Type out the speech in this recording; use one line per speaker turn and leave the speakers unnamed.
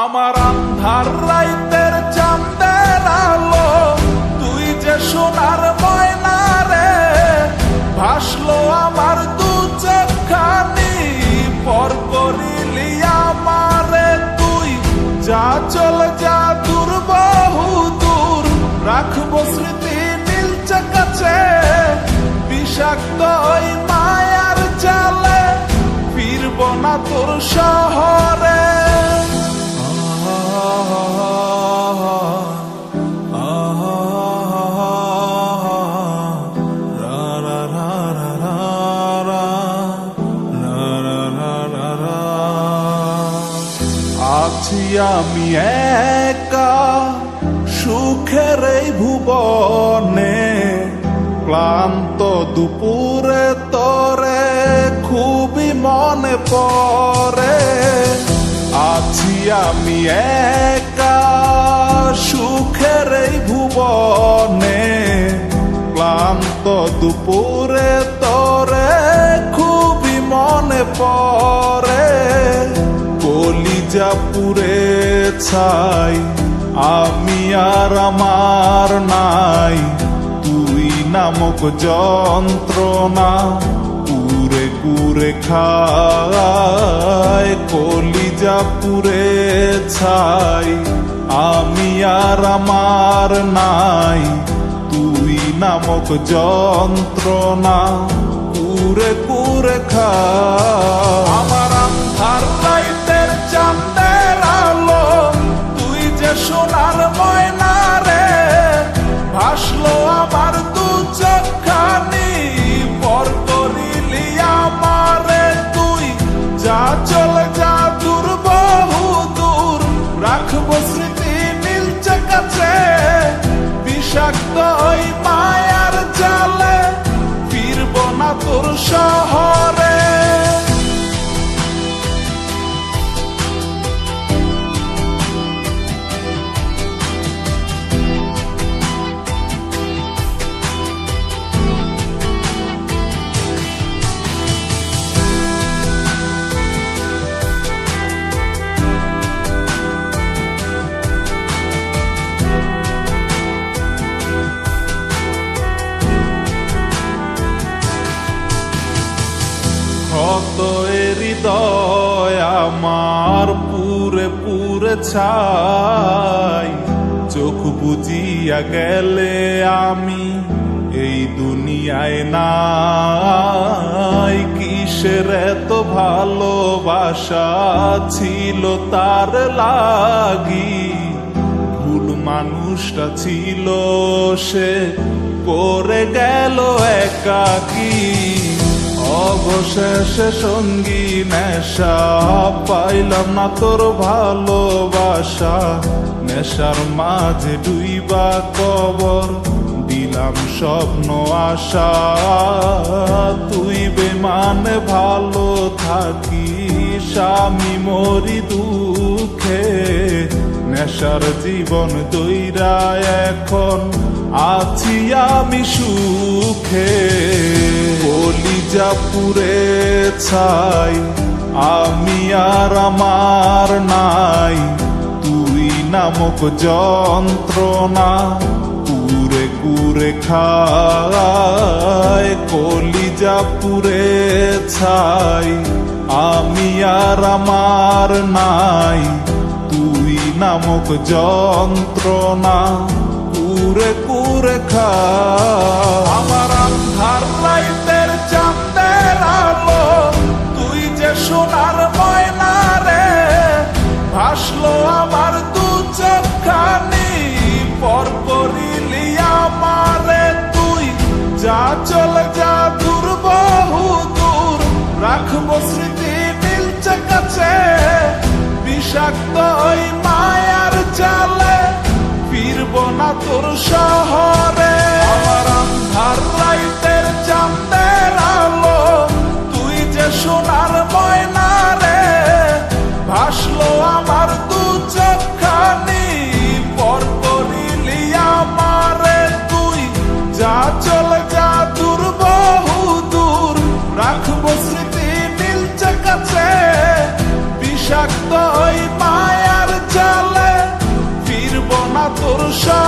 আমার আন্ধার রাইতের চাঁদের আলো, তুই যে সোনার ময়না রে, ভাসলো আমার দু চোখখানি, পর করিলি আমারে তুই। যা চলে যা দূর বহু দূর, রাখবো স্মৃতি নীলচে কাছে, বিষাক্ত ওই মায়ার জালে, ফিরব না তোর শহরে। আছি আমি একা সুখের এই ভুবনে, ক্লান্ত দুপুরে তোরে খুবই মনে পড়ে। আছি আমি একা সুখের এই ভুবনে, ক্লান্ত দুপুরে তোরে খুবই মনে পড়ে। কলিজা পুড়ে ছাই, আমি আর আমার নাই, তুই নামক যন্ত্রণা কুরে কুরে খায়। কলিজা পুড়ে ছাই, আমি আর আমার নাই, তুই নামক যন্ত্রণা কুরে কুরে খায়। আমার আন্ধার রাইতের চাঁদের আলো, তুই যে সোনার ময়না রে, ভাসলো আমার দু চোখখানি, পর করিলি আমারে তুই। যা চলে যা দূর বহু দূর, রাখবো স্মৃতি নীলচে কাছে, বিষাক্ত ওই মায়ার জালে, ফিরব না তোর শহরে। কত হৃদয় আমার পুরে পুরে ছাই, চোখ বুজিয়া গেলে আমি এই দুনিয়ায় নাই। কিসের এত ভালোবাসা ছিল তার লাগি, ভুল মানুষটা ছিল সে, করে গেল একাকী। অবশেষে সঙ্গী নেশা, পাইলাম না তোর ভালোবাসা, নেশার মাঝে ডুইবা কবর দিলাম স্বপ্ন আশা। তুই বেমানে ভালো থাকিস, আমি মরি দুঃখে, নেশার জীবন দইরা এখন আছি আমি সুখে। কলিজা পুড়ে ছাই, আমি আর আমার নাই, তুই নামক যন্ত্রণা কুরে কুরে খায়। কলিজা পুড়ে ছাই, আমি আর আমার নাই, তুই নামক যন্ত্রণা কুরে কুরে খায়। আমার আন্ধার রাইতের চাঁদের আলো, তুই যে সোনার ময়না রে, ভাসলো আমার দু চোখখানি, পর করিলি আমারে তুই। যা চলে যা দূর বহু দূর, রাখবো স্মৃতি নীলচে কাছে, বিষাক্ত ওই মায়ার জালে, ফিরব না তোর শহরে। আমার আন্ধার রাইতের চাঁদের আলো, তুই যে সোনার ময়না রে, ভাসলো আমার দু চোখখানি, পর করিলি আমারে তুই। যা চলে যা দূর বহু দূর, রাখবো স্মৃতি নীলচে কাছে, বিষাক্ত ওই মায়ার সংসার